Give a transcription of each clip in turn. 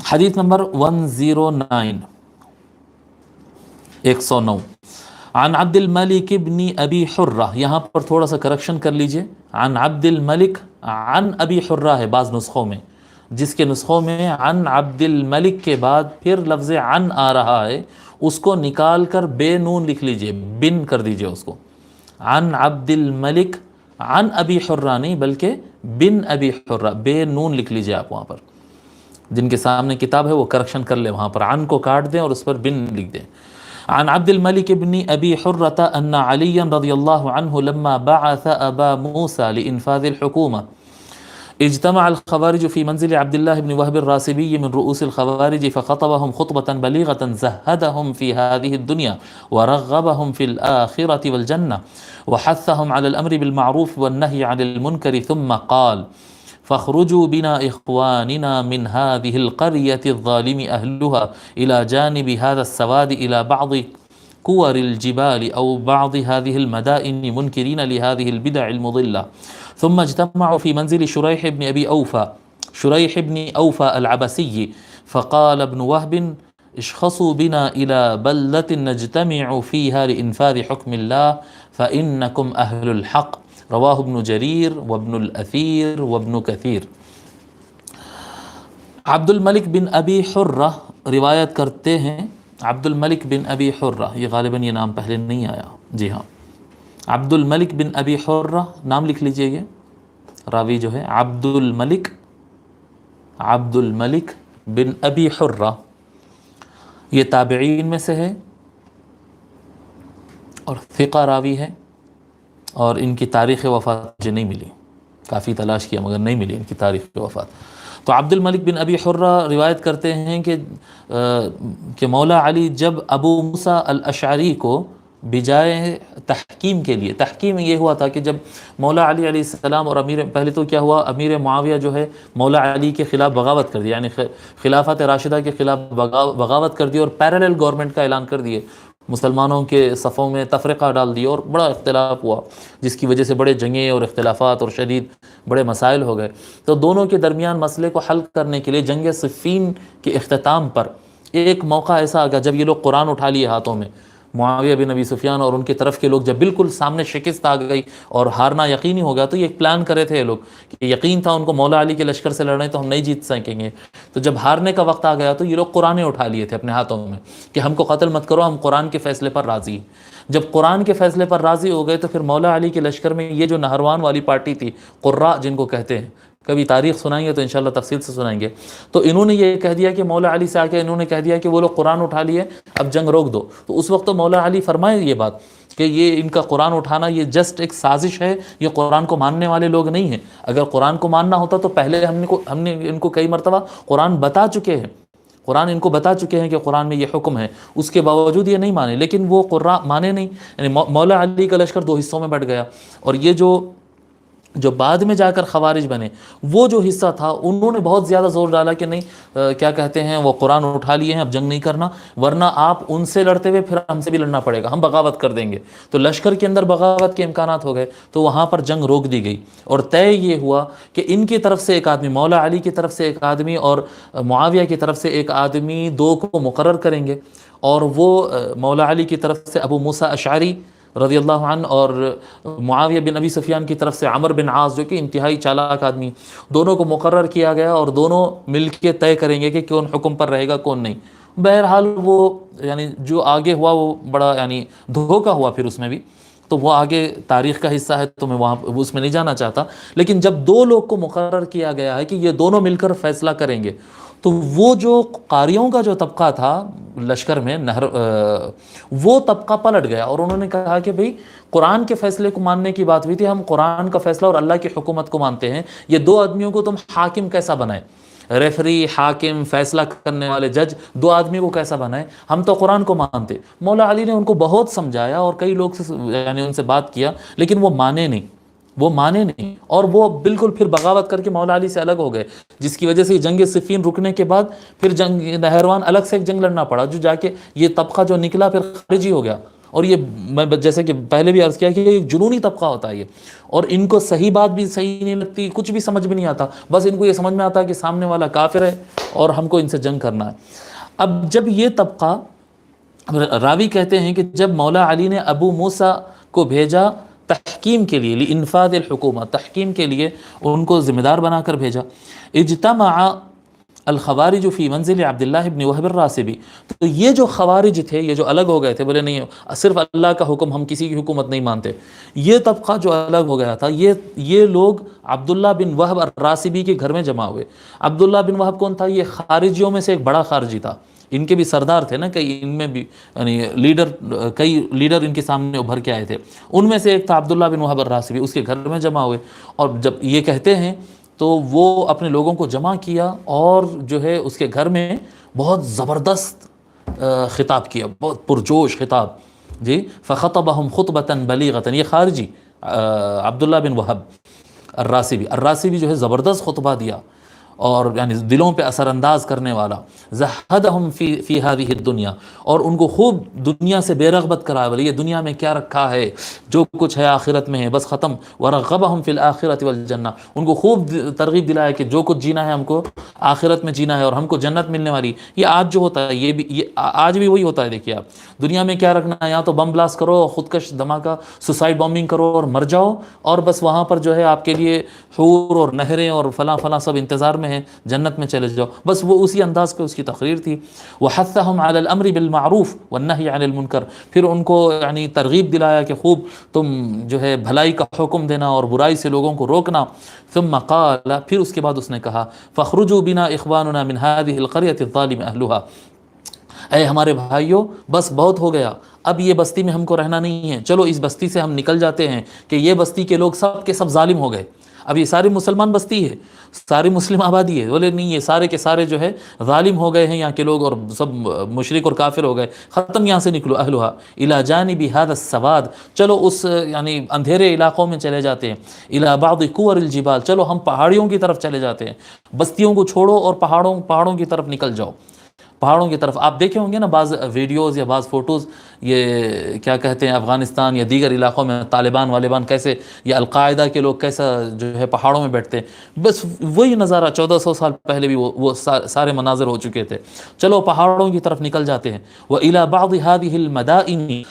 حدیث نمبر 109 109 عن عبد الملک ابن ابی حرہ، یہاں پر تھوڑا سا کریکشن کر لیجئے، عن عبد الملک عن ابی حرہ ہے بعض نسخوں میں، جس کے نسخوں میں عن عبد الملک کے بعد پھر لفظ عن آ رہا ہے، اس کو نکال کر بے نون لکھ لیجئے، بن کر دیجئے اس کو، عن عبد الملک عن ابی حرہ نہیں بلکہ بن ابی حرہ، بے نون لکھ لیجئے آپ وہاں پر، جن کے سامنے کتاب ہے وہ کریکشن کر لیں، وہاں پر عن کو کاٹ دیں اور اس پر بن لکھ دیں۔ عن عبد الملك بن أبي حرة أن عليا رضي الله عنه لما بعث أبا موسى لإنفاذ الحكومة اجتمع الخوارج في منزل عبد الله بن وهب الراسبي من رؤوس الخوارج فخطبهم خطبة بليغة زهدهم في هذه الدنيا ورغبهم في الآخرة والجنة وحثهم على الأمر بالمعروف والنهي عن المنكر ثم قال فاخرجوا بنا إخواننا من هذه القرية الظالم أهلها إلى جانب هذا السواد إلى بعض كور الجبال أو بعض هذه المدائن منكرين لهذه البدع المضلة ثم اجتمعوا في منزل شريح بن أبي أوفى شريح بن أوفى العبسي فقال ابن وهب اشخصوا بنا إلى بلدة نجتمع فيها لإنفاذ حكم الله فإنكم أهل الحق رواہ ابن جریر وابن الاثیر وابن کثیر۔ عبد الملک بن ابی حرہ روایت کرتے ہیں، عبد الملک بن ابی حرہ، یہ غالباً یہ نام پہلے نہیں آیا، جی ہاں، عبد الملک بن ابی حرہ نام لکھ لیجئے، یہ راوی جو ہے عبد الملک بن ابی حرہ، یہ تابعین میں سے ہے اور ثقہ راوی ہے، اور ان کی تاریخ وفات مجھے نہیں ملی، کافی تلاش کیا مگر نہیں ملی ان کی تاریخ وفات۔ تو عبد الملک بن ابی حرہ روایت کرتے ہیں کہ مولا علی جب ابو موسیٰ الاشعری کو بجائے تحکیم کے لیے، تحکیم یہ ہوا تھا کہ جب مولا علی علیہ السلام اور پہلے تو کیا ہوا، امیر معاویہ جو ہے مولا علی کے خلاف بغاوت کر دی، یعنی خلافت راشدہ کے خلاف بغاوت کر دی اور پیرالل گورنمنٹ کا اعلان کر دیے، مسلمانوں کے صفوں میں تفرقہ ڈال دیا اور بڑا اختلاف ہوا، جس کی وجہ سے بڑے جنگیں اور اختلافات اور شدید بڑے مسائل ہو گئے۔ تو دونوں کے درمیان مسئلے کو حل کرنے کے لیے جنگ صفین کے اختتام پر ایک موقع ایسا آ گیا جب یہ لوگ قرآن اٹھا لیے ہاتھوں میں، معاویہ بن ابی سفیان اور ان کی طرف کے لوگ جب بالکل سامنے شکست آ گئی اور ہارنا یقینی ہو گیا، تو یہ ایک پلان کرے تھے یہ لوگ کہ یقین تھا ان کو مولا علی کے لشکر سے لڑنے تو ہم نہیں جیت سکیں گے، تو جب ہارنے کا وقت آ گیا تو یہ لوگ قرآن اٹھا لیے تھے اپنے ہاتھوں میں کہ ہم کو قتل مت کرو، ہم قرآن کے فیصلے پر راضی۔ جب قرآن کے فیصلے پر راضی ہو گئے تو پھر مولا علی کے لشکر میں یہ جو نہروان والی پارٹی تھی، قراء جن کو کہتے ہیں، کبھی تاریخ سنائیں گے تو انشاءاللہ تفصیل سے سنائیں گے، تو انہوں نے یہ کہہ دیا کہ مولا علی سے آ کے انہوں نے کہہ دیا کہ وہ لوگ قرآن اٹھا لیے، اب جنگ روک دو۔ تو اس وقت تو مولا علی فرمائے یہ بات کہ یہ ان کا قرآن اٹھانا یہ جسٹ ایک سازش ہے، یہ قرآن کو ماننے والے لوگ نہیں ہیں، اگر قرآن کو ماننا ہوتا تو پہلے ہم نے ان کو کئی مرتبہ قرآن بتا چکے ہیں، قرآن ان کو بتا چکے ہیں کہ قرآن میں یہ حکم ہے، اس کے باوجود یہ نہیں مانے، لیکن وہ قراء مانے نہیں، یعنی مولا علی کا لشکر دو حصوں میں بٹ گیا، اور یہ جو بعد میں جا کر خوارج بنے، وہ جو حصہ تھا انہوں نے بہت زیادہ زور ڈالا کہ نہیں کیا کہتے ہیں، وہ قرآن اٹھا لیے ہیں، اب جنگ نہیں کرنا، ورنہ آپ ان سے لڑتے ہوئے پھر ہم سے بھی لڑنا پڑے گا، ہم بغاوت کر دیں گے۔ تو لشکر کے اندر بغاوت کے امکانات ہو گئے، تو وہاں پر جنگ روک دی گئی، اور طے یہ ہوا کہ ان کی طرف سے ایک آدمی، مولا علی کی طرف سے ایک آدمی اور معاویہ کی طرف سے ایک آدمی، دو کو مقرر کریں گے، اور وہ مولا علی کی طرف سے ابو موسیٰ اشعری رضی اللہ عنہ اور معاویہ بن ابی سفیان کی طرف سے عمر بن عاص جو کہ انتہائی چالاک آدمی، دونوں کو مقرر کیا گیا اور دونوں مل کے طے کریں گے کہ کون حکم پر رہے گا کون نہیں۔ بہرحال وہ یعنی جو آگے ہوا وہ بڑا یعنی دھوکہ ہوا پھر اس میں بھی، تو وہ آگے تاریخ کا حصہ ہے تو میں وہاں اس میں نہیں جانا چاہتا، لیکن جب دو لوگ کو مقرر کیا گیا ہے کہ یہ دونوں مل کر فیصلہ کریں گے، تو وہ جو قاریوں کا جو طبقہ تھا لشکر میں وہ طبقہ پلٹ گیا، اور انہوں نے کہا کہ بھئی قرآن کے فیصلے کو ماننے کی بات ہوئی تھی، ہم قرآن کا فیصلہ اور اللہ کی حکومت کو مانتے ہیں، یہ دو آدمیوں کو تم حاکم کیسا بنائے، ریفری، حاکم، فیصلہ کرنے والے جج، دو آدمی کو کیسا بنائے، ہم تو قرآن کو مانتے۔ مولا علی نے ان کو بہت سمجھایا اور کئی لوگ سے یعنی ان سے بات کیا، لیکن وہ مانے نہیں، اور وہ بالکل پھر بغاوت کر کے مولا علی سے الگ ہو گئے، جس کی وجہ سے جنگ صفین رکنے کے بعد پھر جنگ نہروان الگ سے ایک جنگ لڑنا پڑا، جو جا کے یہ طبقہ جو نکلا پھر خارجی ہو گیا، اور یہ میں جیسے کہ پہلے بھی عرض کیا کہ ایک جنونی طبقہ ہوتا ہے یہ، اور ان کو صحیح بات بھی صحیح نہیں لگتی، کچھ بھی سمجھ میں نہیں آتا، بس ان کو یہ سمجھ میں آتا ہے کہ سامنے والا کافر ہے اور ہم کو ان سے جنگ کرنا ہے۔ اب جب یہ طبقہ، راوی کہتے ہیں کہ جب مولا علی نے ابو موسیٰ کو بھیجا تحکیم کے لیے، لانفاذ الحکومہ، تحکیم کے لیے ان کو ذمہ دار بنا کر بھیجا، اجتمع الخوارج فی منزل عبداللہ ابن وہب الراسبی، تو یہ جو خوارج تھے، یہ جو الگ ہو گئے تھے، بولے نہیں صرف اللہ کا حکم، ہم کسی کی حکومت نہیں مانتے، یہ طبقہ جو الگ ہو گیا تھا، یہ لوگ عبداللہ بن وہب الراسبی کے گھر میں جمع ہوئے۔ عبداللہ بن وہب کون تھا؟ یہ خارجیوں میں سے ایک بڑا خارجی تھا، ان کے بھی سردار تھے نا کئی، ان میں بھی یعنی کئی لیڈر ان کے سامنے ابھر کے آئے تھے، ان میں سے ایک تھا عبداللہ بن وہب الراسبی، اس کے گھر میں جمع ہوئے، اور جب یہ کہتے ہیں تو وہ اپنے لوگوں کو جمع کیا اور جو ہے اس کے گھر میں بہت زبردست خطاب کیا، بہت پرجوش خطاب، جی فخطبہم خطبۃ بلیغۃ، یہ خارجی عبداللہ بن وہب الراسبی جو ہے زبردست خطبہ دیا، اور یعنی دلوں پہ اثر انداز کرنے والا، زہدہم فی ہذہ الدنیا، اور ان کو خوب دنیا سے بے رغبت کرایا، بولے یہ دنیا میں کیا رکھا ہے، جو کچھ ہے آخرت میں ہے بس ختم، ورغبہم فی الآخرۃ والجنہ، ان کو خوب ترغیب دلایا کہ جو کچھ جینا ہے ہم کو آخرت میں جینا ہے اور ہم کو جنت ملنے والی۔ یہ آج جو ہوتا ہے، یہ آج بھی وہی ہوتا ہے، دیکھیے آپ دنیا میں کیا رکھنا ہے، یا تو بم بلاسٹ کرو، خودکش دھماکہ، سوسائڈ بامبنگ کرو اور مر جاؤ، اور بس وہاں پر جو ہے آپ کے لیے حور اور نہریں اور فلاں فلاں سب انتظار میں ہیں، جنت میں چلے جاؤ، بس وہ اسی انداز پہ اس کی تقریر تھی۔ وحثہم علی الامر بالمعروف والنہی عن المنکر، پھر ان کو یعنی ترغیب دلایا کہ خوب تم جو ہے بھلائی کا حکم دینا اور برائی سے لوگوں کو روکنا۔ ثم قال، پھر اس کے بعد اس نے کہا فاخرجوا بنا اخواننا من هذه القرية الظالم اهلها، اے ہمارے بھائیوں بس بہت ہو گیا، اب یہ بستی میں ہم کو رہنا نہیں ہے، چلو اس بستی سے ہم نکل جاتے ہیں کہ یہ بستی کے لوگ سب کے سب ظالم ہو گئے، اب یہ ساری مسلمان بستی ہے، ساری مسلم آبادی ہے، بولے نہیں یہ سارے کے سارے جو ہے ظالم ہو گئے ہیں یہاں کے لوگ، اور سب مشرک اور کافر ہو گئے، ختم، یہاں سے نکلو، اہلھا الی جانب ھذا السواد، چلو اس یعنی اندھیرے علاقوں میں چلے جاتے ہیں، الی بعض کور الجبال، چلو ہم پہاڑیوں کی طرف چلے جاتے ہیں، بستیوں کو چھوڑو اور پہاڑوں کی طرف نکل جاؤ، پہاڑوں کی طرف۔ آپ دیکھے ہوں گے نا بعض ویڈیوز یا بعض فوٹوز، یہ کیا کہتے ہیں افغانستان یا دیگر علاقوں میں طالبان کیسے، یا القاعدہ کے لوگ کیسا جو ہے پہاڑوں میں بیٹھتے ہیں، بس وہی نظارہ 1400 سال پہلے بھی وہ سارے مناظر ہو چکے تھے، چلو پہاڑوں کی طرف نکل جاتے ہیں۔ وَإِلَى بَعْضِ هَذِهِ الْمَدَائِنِ،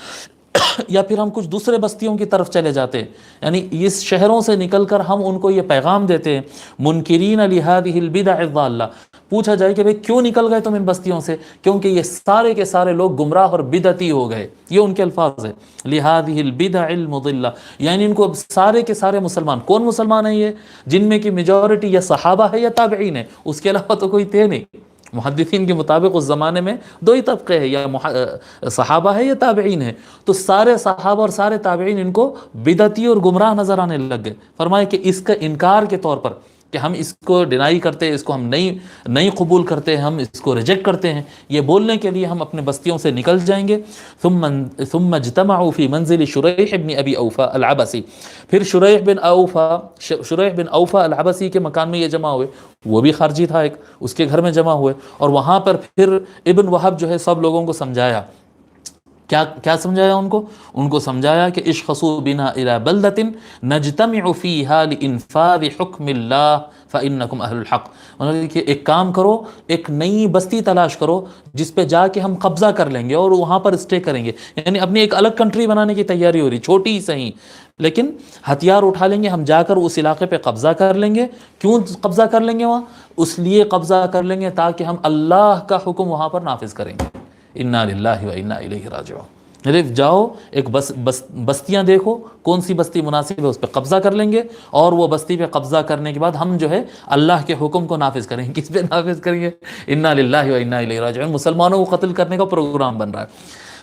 یا پھر ہم کچھ دوسرے بستیوں کی طرف چلے جاتے ہیں، یعنی اس شہروں سے نکل کر ہم ان کو یہ پیغام دیتے ہیں، منکرین لہذہ البدع الضالہ، پوچھا جائے کہ بھئی کیوں نکل گئے تم ان بستیوں سے، کیونکہ یہ سارے کے سارے لوگ گمراہ اور بدعتی ہو گئے، یہ ان کے الفاظ ہیں، لہذہ البدع المضلہ، یعنی ان کو سارے کے سارے مسلمان، کون مسلمان ہیں یہ؟ جن میں کی میجورٹی یا صحابہ ہے یا تابعین ہے، اس کے علاوہ تو کوئی تھے نہیں۔ محدثین کے مطابق اس زمانے میں دو ہی طبقے ہیں، یا صحابہ ہے یا تابعین ہے، تو سارے صحابہ اور سارے تابعین ان کو بدعتی اور گمراہ نظر آنے لگ گئے۔ فرمایا کہ اس کا انکار کے طور پر کہ ہم اس کو ڈینائی کرتے ہیں، اس کو ہم نہیں قبول کرتے ہیں، ہم اس کو ریجیکٹ کرتے ہیں، یہ بولنے کے لیے ہم اپنے بستیوں سے نکل جائیں گے۔ ثم اجتمعوا فی منزل شریح بن ابی اوفا العبسی، پھر شریح بن اوفا العبسی کے مکان میں یہ جمع ہوئے، وہ بھی خارجی تھا ایک، اس کے گھر میں جمع ہوئے، اور وہاں پر پھر ابن وہب جو ہے سب لوگوں کو سمجھایا، کیا سمجھایا ان کو سمجھایا کہ اشخصوا بنا الى بلدۃ نجتمع فیہا لانفاذ حکم اللہ فانکم اہل الحق، مطلب کہ ایک کام کرو، ایک نئی بستی تلاش کرو جس پہ جا کے ہم قبضہ کر لیں گے اور وہاں پر اسٹے کریں گے، یعنی اپنی ایک الگ کنٹری بنانے کی تیاری ہو رہی، چھوٹی ہی صحیح لیکن ہتھیار اٹھا لیں گے، ہم جا کر اس علاقے پہ قبضہ کر لیں گے۔ کیوں قبضہ کر لیں گے وہاں؟ اس لیے قبضہ کر لیں گے تاکہ ہم اللہ کا حکم وہاں پر نافذ کریں گے۔ انا للہ و انا الیہ راجعون، جاؤ ایک بستیاں دیکھو، کون سی بستی مناسب ہے اس پہ قبضہ کر لیں گے، اور وہ بستی پہ قبضہ کرنے کے بعد ہم جو ہے اللہ کے حکم کو نافذ کریں گے۔ کس پہ نافذ کریں گے؟ انا للہ و انا الیہ راجعون، مسلمانوں کو قتل کرنے کا پروگرام بن رہا ہے۔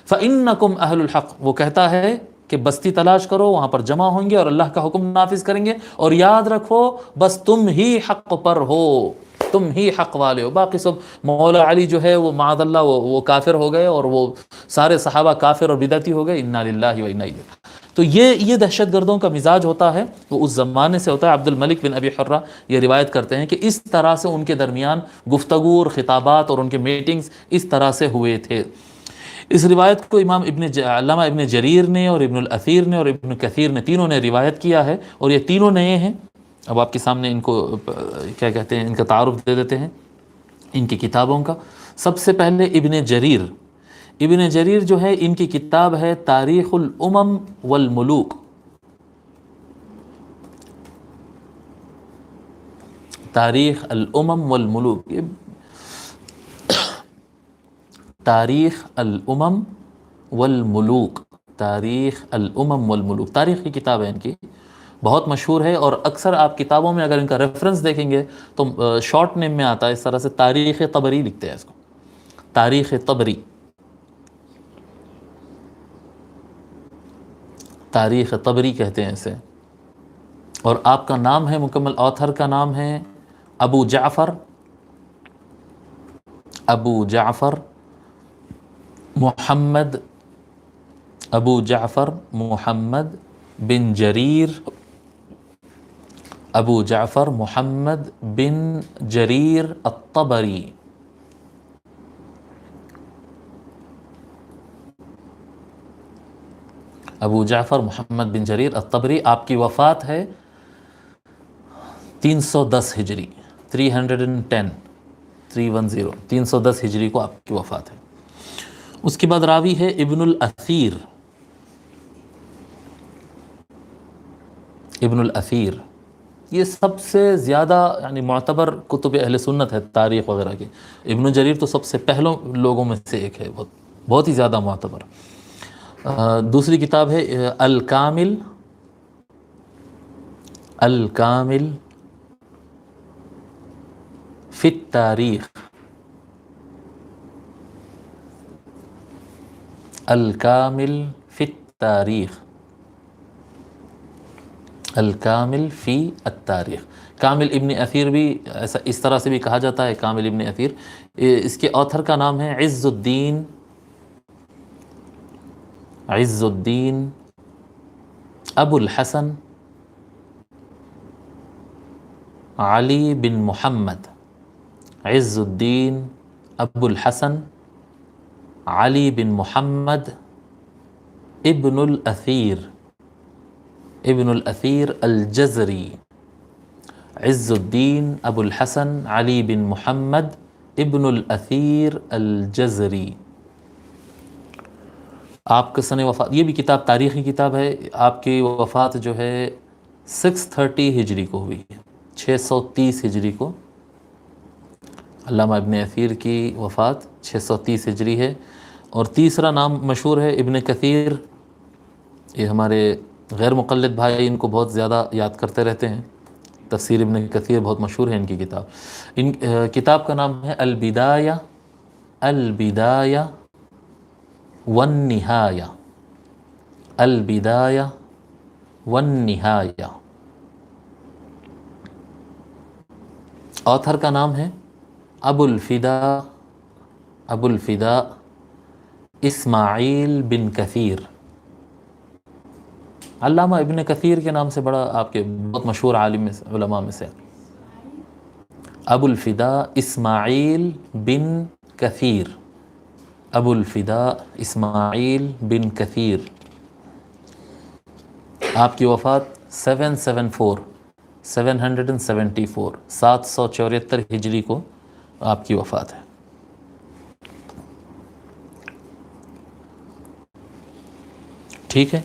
فانکم اہل الحق، وہ کہتا ہے کہ بستی تلاش کرو، وہاں پر جمع ہوں گے اور اللہ کا حکم نافذ کریں گے، اور یاد رکھو بس تم ہی حق پر ہو، تم ہی حق والے ہو، باقی سب مولا علی جو ہے وہ معاذ اللہ وہ کافر ہو گئے، اور وہ سارے صحابہ کافر اور بدعتی ہو گئے۔ انا للہ و انا الیہ۔ تو یہ دہشت گردوں کا مزاج ہوتا ہے، وہ اس زمانے سے ہوتا ہے۔ عبد الملک بن ابی حرہ یہ روایت کرتے ہیں کہ اس طرح سے ان کے درمیان گفتگو اور خطابات اور ان کے میٹنگز اس طرح سے ہوئے تھے۔ اس روایت کو امام علامہ ابن جریر نے اور ابن الاثیر نے اور ابن کثیر نے تینوں نے روایت کیا ہے، اور یہ تینوں نئے ہیں۔ اب آپ کے سامنے ان کو کیا کہتے ہیں، ان کا تعارف دے دیتے ہیں ان کی کتابوں کا۔ سب سے پہلے ابن جریر جو ہے، ان کی کتاب ہے تاریخ الامم والملوک۔ تاریخ الامم والملوک، تاریخ الامم والملوک، تاریخ الامم والملوک، تاریخ کی کتاب ہے ان کی، بہت مشہور ہے، اور اکثر آپ کتابوں میں اگر ان کا ریفرنس دیکھیں گے تو شارٹ نیم میں آتا ہے اس طرح سے، تاریخ طبری لکھتے ہیں اس کو، تاریخ طبری، تاریخ طبری کہتے ہیں اسے۔ اور آپ کا نام ہے، مکمل آتھر کا نام ہے ابو جعفر محمد، ابو جعفر محمد بن جریر، ابو جعفر محمد بن جریر الطبری۔ ابو جعفر محمد بن جریر الطبری، آپ کی وفات ہے 310 ہجری، 310 ہجری کو آپ کی وفات ہے۔ اس کے بعد راوی ہے ابن الاثیر، یہ سب سے زیادہ یعنی معتبر کتب اہل سنت ہے تاریخ وغیرہ کی۔ ابن جریر تو سب سے پہلوں لوگوں میں سے ایک ہے، بہت ہی زیادہ معتبر۔ دوسری کتاب ہے الکامل فی التاریخ، الکامل فی التاریخ، الکامل فی التاریخ۔ کامل ابن اثیر بھی اس طرح سے بھی کہا جاتا ہے، کامل ابن اثیر۔ اس کے آتھر کا نام ہے عز الدین ابو الحسن علی بن محمد، عز الدین ابو الحسن علی بن محمد ابن الاثیر الجزری، عز الدین ابو الحسن علی بن محمد ابن الاثیر الجزری۔ آپ کا سن وفات، یہ بھی کتاب تاریخی کتاب ہے، آپ کی وفات جو ہے 630 ہجری کو ہوئی ہے، 630 ہجری کو علامہ ابن اثیر کی وفات 630 ہجری ہے۔ اور تیسرا نام مشہور ہے ابن کثیر، یہ ہمارے غیر مقلد بھائی ان کو بہت زیادہ یاد کرتے رہتے ہیں، تفسیر ابن کثیر بہت مشہور ہے ان کی کتاب۔ ان کتاب کا نام ہے البدایہ والنہایہ، البدایہ والنہایہ۔ آتھر کا نام ہے ابو الفدا اسماعیل بن کثیر۔ علامہ ابن کثیر کے نام سے بڑا آپ کے بہت مشہور عالم علماء میں سے، ابو الفدا اسماعیل بن کثیر، ابو الفدا اسماعیل بن کثیر۔ آپ کی وفات 774 ہجری کو آپ کی وفات ہے۔ ٹھیک ہے،